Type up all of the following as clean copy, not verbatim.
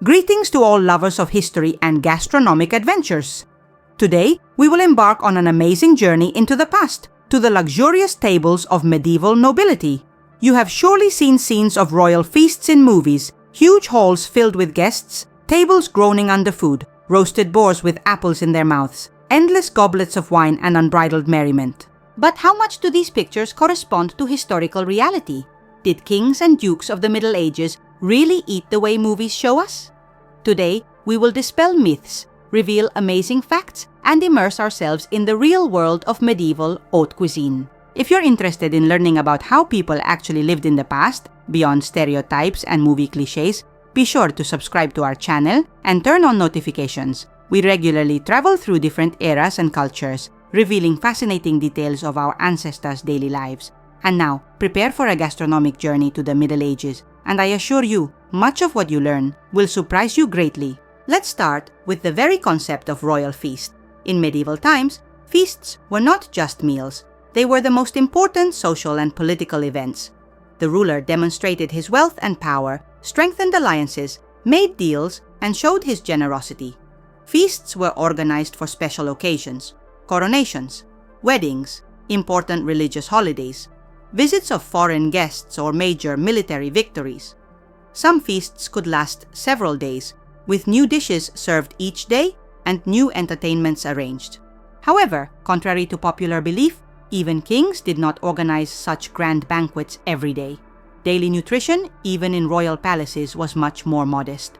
Greetings to all lovers of history and gastronomic adventures. Today, we will embark on an amazing journey into the past, to the luxurious tables of medieval nobility. You have surely seen scenes of royal feasts in movies, huge halls filled with guests, tables groaning under food, roasted boars with apples in their mouths, endless goblets of wine and unbridled merriment. But how much do these pictures correspond to historical reality? Did kings and dukes of the Middle Ages really eat the way movies show us? Today, we will dispel myths, reveal amazing facts, and immerse ourselves in the real world of medieval haute cuisine. If you're interested in learning about how people actually lived in the past, beyond stereotypes and movie cliches, be sure to subscribe to our channel and turn on notifications. We regularly travel through different eras and cultures, revealing fascinating details of our ancestors' daily lives. And now, prepare for a gastronomic journey to the Middle Ages, and I assure you, much of what you learn will surprise you greatly. Let's start with the very concept of royal feast. In medieval times, feasts were not just meals. They were the most important social and political events. The ruler demonstrated his wealth and power, strengthened alliances, made deals, and showed his generosity. Feasts were organized for special occasions, coronations, weddings, important religious holidays, visits of foreign guests, or major military victories. Some feasts could last several days, with new dishes served each day and new entertainments arranged. However, contrary to popular belief, even kings did not organize such grand banquets every day. Daily nutrition, even in royal palaces, was much more modest.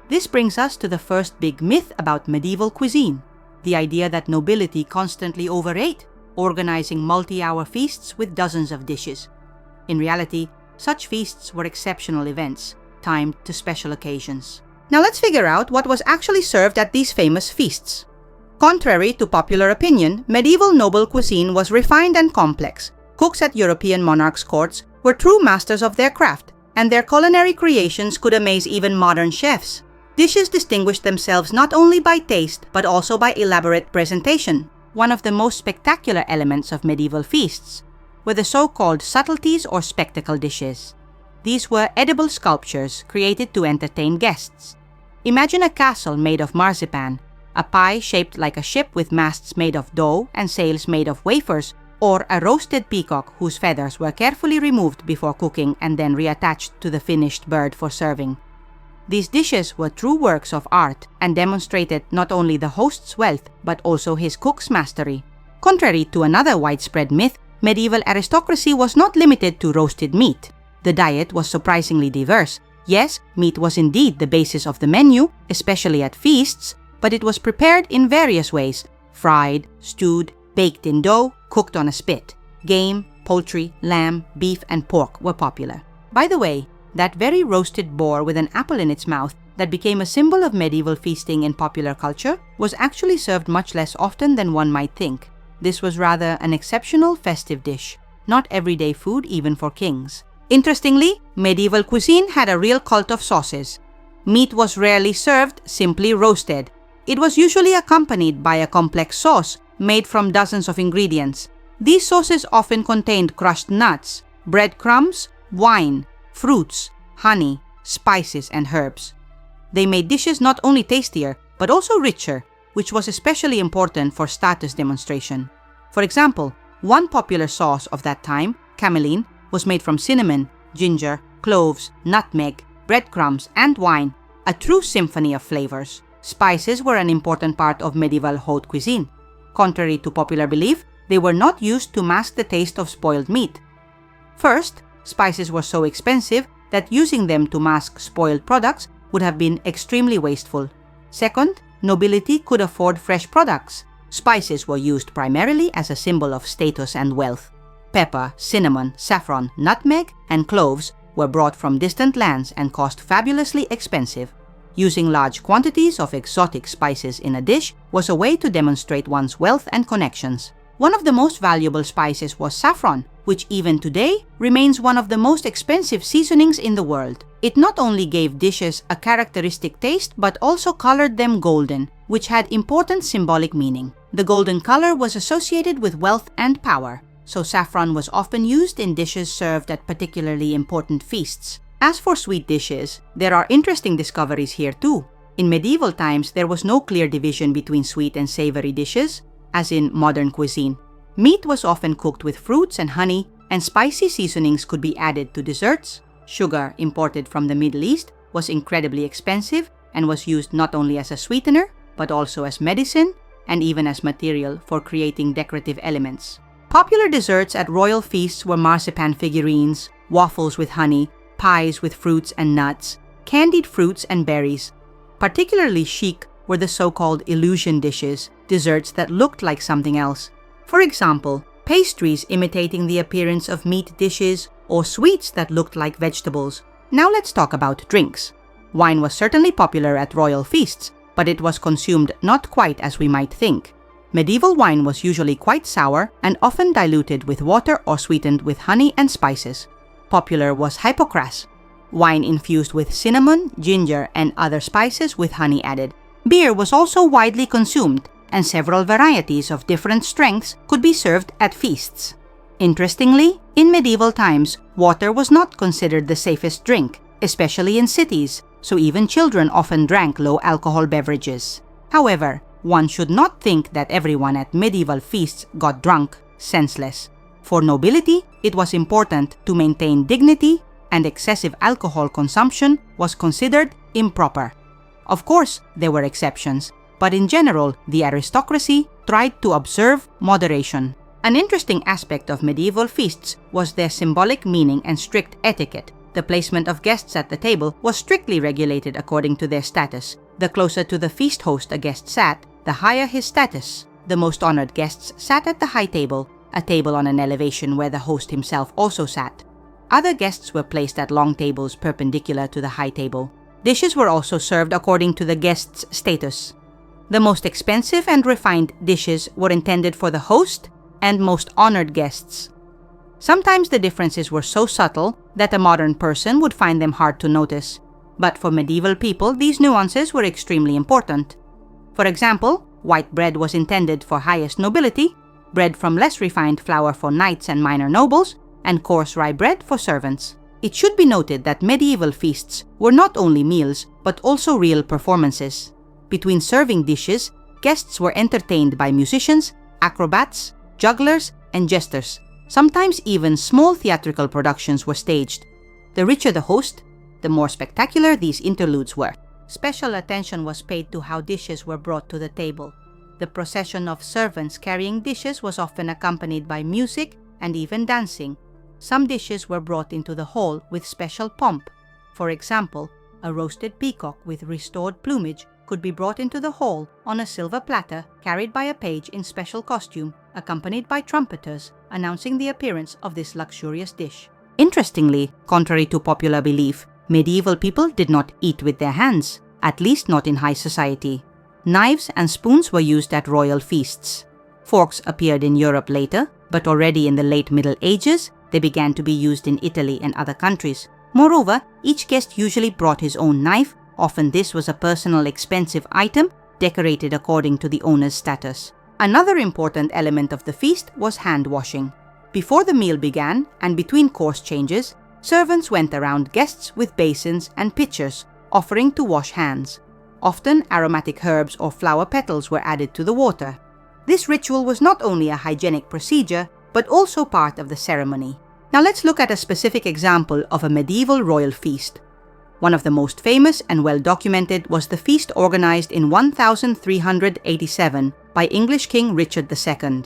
This brings us to the first big myth about medieval cuisine, the idea that nobility constantly overate, organizing multi-hour feasts with dozens of dishes. In reality, such feasts were exceptional events, timed to special occasions. Now let's figure out what was actually served at these famous feasts. Contrary to popular opinion, medieval noble cuisine was refined and complex. Cooks at European monarchs' courts were true masters of their craft, and their culinary creations could amaze even modern chefs. Dishes distinguished themselves not only by taste, but also by elaborate presentation. One of the most spectacular elements of medieval feasts were the so-called subtleties or spectacle dishes. These were edible sculptures created to entertain guests. Imagine a castle made of marzipan, a pie shaped like a ship with masts made of dough and sails made of wafers, or a roasted peacock whose feathers were carefully removed before cooking and then reattached to the finished bird for serving. These dishes were true works of art and demonstrated not only the host's wealth but also his cook's mastery. Contrary to another widespread myth, medieval aristocracy was not limited to roasted meat. The diet was surprisingly diverse. Yes, meat was indeed the basis of the menu, especially at feasts, but it was prepared in various ways: fried, stewed, baked in dough, cooked on a spit. Game, poultry, lamb, beef, and pork were popular. By the way, that very roasted boar with an apple in its mouth that became a symbol of medieval feasting in popular culture was actually served much less often than one might think. This was rather an exceptional festive dish, not everyday food even for kings. Interestingly, medieval cuisine had a real cult of sauces. Meat was rarely served simply roasted. It was usually accompanied by a complex sauce made from dozens of ingredients. These sauces often contained crushed nuts, breadcrumbs, wine, fruits, honey, spices, and herbs. They made dishes not only tastier, but also richer, which was especially important for status demonstration. For example, one popular sauce of that time, cameline, was made from cinnamon, ginger, cloves, nutmeg, breadcrumbs, and wine, a true symphony of flavors. Spices were an important part of medieval haute cuisine. Contrary to popular belief, they were not used to mask the taste of spoiled meat. First, spices were so expensive that using them to mask spoiled products would have been extremely wasteful. Second, nobility could afford fresh products. Spices were used primarily as a symbol of status and wealth. Pepper, cinnamon, saffron, nutmeg, and cloves were brought from distant lands and cost fabulously expensive. Using large quantities of exotic spices in a dish was a way to demonstrate one's wealth and connections. One of the most valuable spices was saffron, which even today remains one of the most expensive seasonings in the world. It not only gave dishes a characteristic taste but also colored them golden, which had important symbolic meaning. The golden color was associated with wealth and power, so saffron was often used in dishes served at particularly important feasts. As for sweet dishes, there are interesting discoveries here too. In medieval times, there was no clear division between sweet and savory dishes, as in modern cuisine. Meat was often cooked with fruits and honey, and spicy seasonings could be added to desserts. Sugar, imported from the Middle East, was incredibly expensive and was used not only as a sweetener, but also as medicine and even as material for creating decorative elements. Popular desserts at royal feasts were marzipan figurines, waffles with honey, pies with fruits and nuts, candied fruits and berries. Particularly chic were the so-called illusion dishes, desserts that looked like something else. For example, pastries imitating the appearance of meat dishes or sweets that looked like vegetables. Now let's talk about drinks. Wine was certainly popular at royal feasts, but it was consumed not quite as we might think. Medieval wine was usually quite sour and often diluted with water or sweetened with honey and spices. Popular was hypocras, wine infused with cinnamon, ginger, and other spices with honey added. Beer was also widely consumed, and several varieties of different strengths could be served at feasts. Interestingly, in medieval times, water was not considered the safest drink, especially in cities, so even children often drank low-alcohol beverages. However, one should not think that everyone at medieval feasts got drunk, senseless. For nobility, it was important to maintain dignity, and excessive alcohol consumption was considered improper. Of course, there were exceptions, but in general, the aristocracy tried to observe moderation. An interesting aspect of medieval feasts was their symbolic meaning and strict etiquette. The placement of guests at the table was strictly regulated according to their status. The closer to the feast host a guest sat, the higher his status. The most honored guests sat at the high table, a table on an elevation where the host himself also sat. Other guests were placed at long tables perpendicular to the high table. Dishes were also served according to the guest's status. The most expensive and refined dishes were intended for the host and most honored guests. Sometimes the differences were so subtle that a modern person would find them hard to notice. But for medieval people, these nuances were extremely important. For example, white bread was intended for highest nobility, bread from less refined flour for knights and minor nobles, and coarse rye bread for servants. It should be noted that medieval feasts were not only meals, but also real performances. Between serving dishes, guests were entertained by musicians, acrobats, jugglers, and jesters. Sometimes even small theatrical productions were staged. The richer the host, the more spectacular these interludes were. Special attention was paid to how dishes were brought to the table. The procession of servants carrying dishes was often accompanied by music and even dancing. Some dishes were brought into the hall with special pomp. For example, a roasted peacock with restored plumage could be brought into the hall on a silver platter carried by a page in special costume, accompanied by trumpeters announcing the appearance of this luxurious dish. Interestingly, contrary to popular belief, medieval people did not eat with their hands, at least not in high society. Knives and spoons were used at royal feasts. Forks appeared in Europe later, but already in the late Middle Ages, they began to be used in Italy and other countries. Moreover, each guest usually brought his own knife. Often this was a personal expensive item, decorated according to the owner's status. Another important element of the feast was hand washing. Before the meal began, and between course changes, servants went around guests with basins and pitchers, offering to wash hands. Often aromatic herbs or flower petals were added to the water. This ritual was not only a hygienic procedure, but also part of the ceremony. Now let's look at a specific example of a medieval royal feast. One of the most famous and well documented was the feast organized in 1387 by English King Richard II.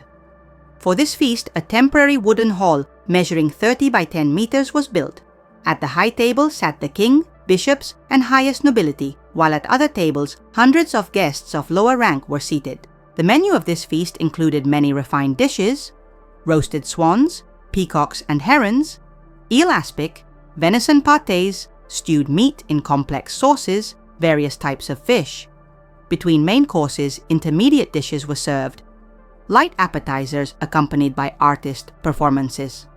For this feast, a temporary wooden hall measuring 30 by 10 meters was built. At the high table sat the king, bishops, and highest nobility, while at other tables, hundreds of guests of lower rank were seated. The menu of this feast included many refined dishes: roasted swans, peacocks and herons, eel aspic, venison pâtés, stewed meat in complex sauces, various types of fish. Between main courses, intermediate dishes were served, light appetizers accompanied by artist performances.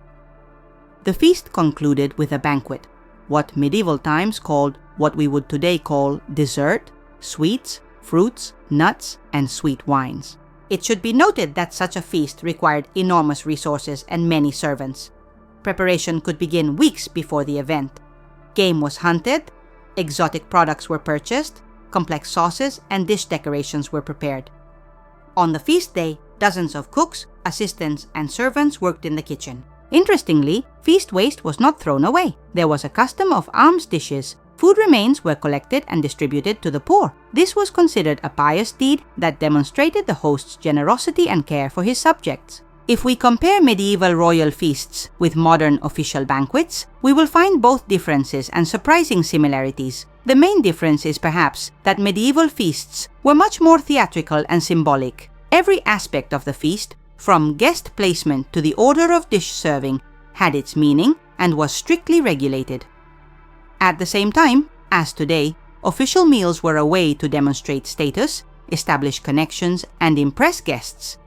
The feast concluded with a banquet, what medieval times called what we would today call dessert, sweets, fruits, nuts, and sweet wines. It should be noted that such a feast required enormous resources and many servants. Preparation could begin weeks before the event. Game was hunted, exotic products were purchased, complex sauces and dish decorations were prepared. On the feast day, dozens of cooks, assistants, and servants worked in the kitchen. Interestingly, feast waste was not thrown away. There was a custom of alms dishes. Food remains were collected and distributed to the poor. This was considered a pious deed that demonstrated the host's generosity and care for his subjects. If we compare medieval royal feasts with modern official banquets, we will find both differences and surprising similarities. The main difference is perhaps that medieval feasts were much more theatrical and symbolic. Every aspect of the feast, from guest placement to the order of dish serving, had its meaning and was strictly regulated. At the same time, as today, official meals were a way to demonstrate status, establish connections, and impress guests.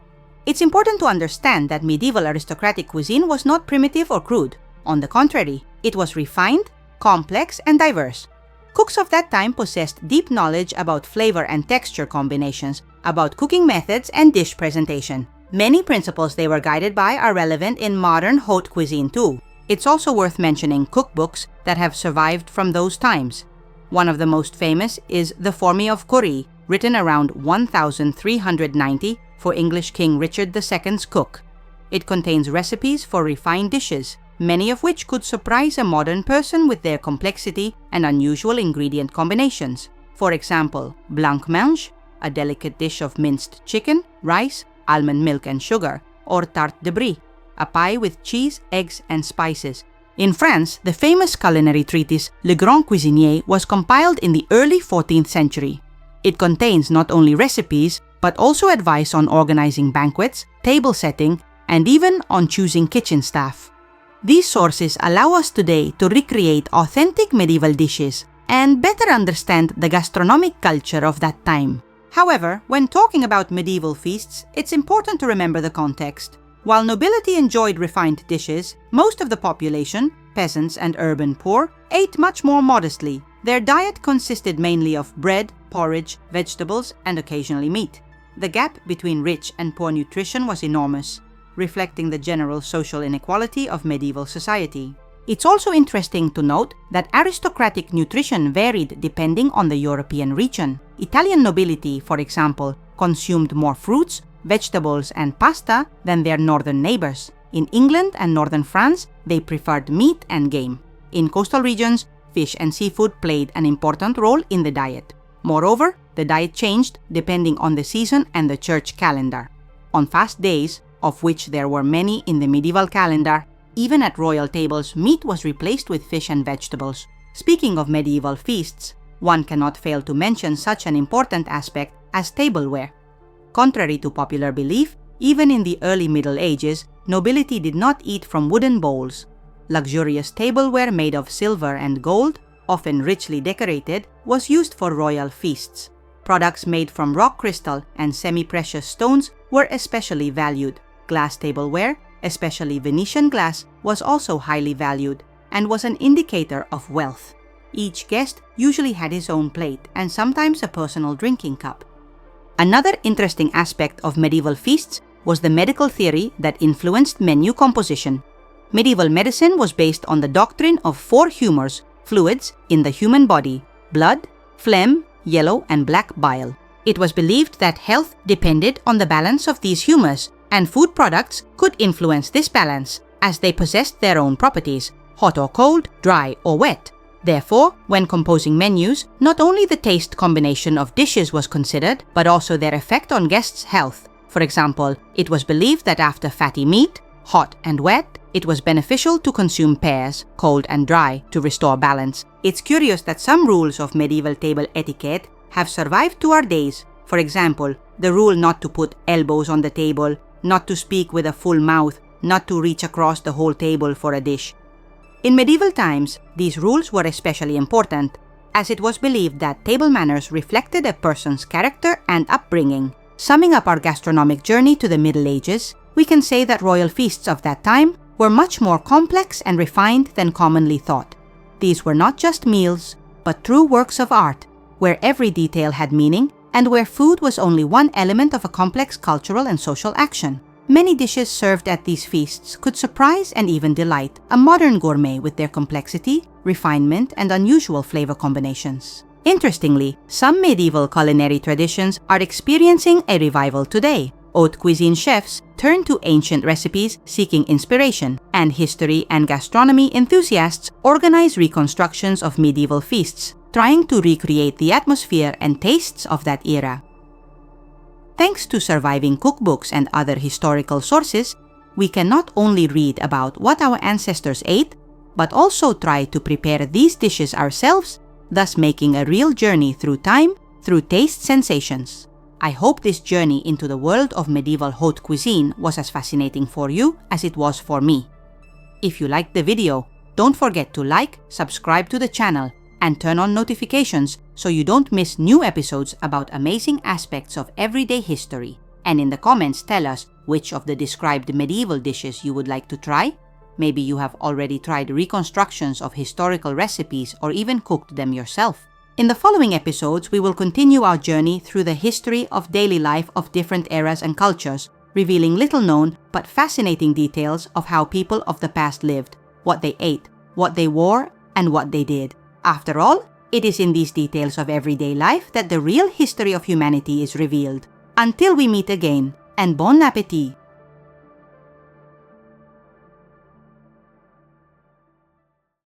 It's important to understand that medieval aristocratic cuisine was not primitive or crude. On the contrary, it was refined, complex, and diverse. Cooks of that time possessed deep knowledge about flavor and texture combinations, about cooking methods and dish presentation. Many principles they were guided by are relevant in modern haute cuisine too. It's also worth mentioning cookbooks that have survived from those times. One of the most famous is the Formulae of Cury, written around 1390 for English King Richard II's cook. It contains recipes for refined dishes, many of which could surprise a modern person with their complexity and unusual ingredient combinations. For example, blancmange, a delicate dish of minced chicken, rice, almond milk and sugar, or tarte de brie, a pie with cheese, eggs, and spices. In France, the famous culinary treatise Le Grand Cuisinier was compiled in the early 14th century. It contains not only recipes, but also advice on organizing banquets, table setting, and even on choosing kitchen staff. These sources allow us today to recreate authentic medieval dishes and better understand the gastronomic culture of that time. However, when talking about medieval feasts, it's important to remember the context. While nobility enjoyed refined dishes, most of the population, peasants and urban poor, ate much more modestly. Their diet consisted mainly of bread, porridge, vegetables, and occasionally meat. The gap between rich and poor nutrition was enormous, reflecting the general social inequality of medieval society. It's also interesting to note that aristocratic nutrition varied depending on the European region. Italian nobility, for example, consumed more fruits, vegetables, and pasta than their northern neighbors. In England and northern France, they preferred meat and game. In coastal regions, fish and seafood played an important role in the diet. Moreover, the diet changed depending on the season and the church calendar. On fast days, of which there were many in the medieval calendar, even at royal tables, meat was replaced with fish and vegetables. Speaking of medieval feasts, one cannot fail to mention such an important aspect as tableware. Contrary to popular belief, even in the early Middle Ages, nobility did not eat from wooden bowls. Luxurious tableware made of silver and gold, often richly decorated, was used for royal feasts. Products made from rock crystal and semi-precious stones were especially valued. Glass tableware, especially Venetian glass, was also highly valued and was an indicator of wealth. Each guest usually had his own plate and sometimes a personal drinking cup. Another interesting aspect of medieval feasts was the medical theory that influenced menu composition. Medieval medicine was based on the doctrine of four humors, fluids, in the human body: blood, phlegm, yellow and black bile. It was believed that health depended on the balance of these humors, and food products could influence this balance, as they possessed their own properties, hot or cold, dry or wet. Therefore, when composing menus, not only the taste combination of dishes was considered, but also their effect on guests' health. For example, it was believed that after fatty meat, hot and wet, it was beneficial to consume pears, cold and dry, to restore balance. It's curious that some rules of medieval table etiquette have survived to our days. For example, the rule not to put elbows on the table, not to speak with a full mouth, not to reach across the whole table for a dish. In medieval times, these rules were especially important, as it was believed that table manners reflected a person's character and upbringing. Summing up our gastronomic journey to the Middle Ages, we can say that royal feasts of that time were much more complex and refined than commonly thought. These were not just meals, but true works of art, where every detail had meaning and where food was only one element of a complex cultural and social action. Many dishes served at these feasts could surprise and even delight a modern gourmet with their complexity, refinement, and unusual flavor combinations. Interestingly, some medieval culinary traditions are experiencing a revival today. Haute cuisine chefs turn to ancient recipes seeking inspiration, and history and gastronomy enthusiasts organize reconstructions of medieval feasts, trying to recreate the atmosphere and tastes of that era. Thanks to surviving cookbooks and other historical sources, we can not only read about what our ancestors ate, but also try to prepare these dishes ourselves, thus making a real journey through time, through taste sensations. I hope this journey into the world of medieval haute cuisine was as fascinating for you as it was for me. If you liked the video, don't forget to like, subscribe to the channel, and turn on notifications so you don't miss new episodes about amazing aspects of everyday history. And in the comments, tell us which of the described medieval dishes you would like to try. Maybe you have already tried reconstructions of historical recipes or even cooked them yourself. In the following episodes, we will continue our journey through the history of daily life of different eras and cultures, revealing little-known but fascinating details of how people of the past lived, what they ate, what they wore, and what they did. After all, it is in these details of everyday life that the real history of humanity is revealed. Until we meet again, and bon appétit!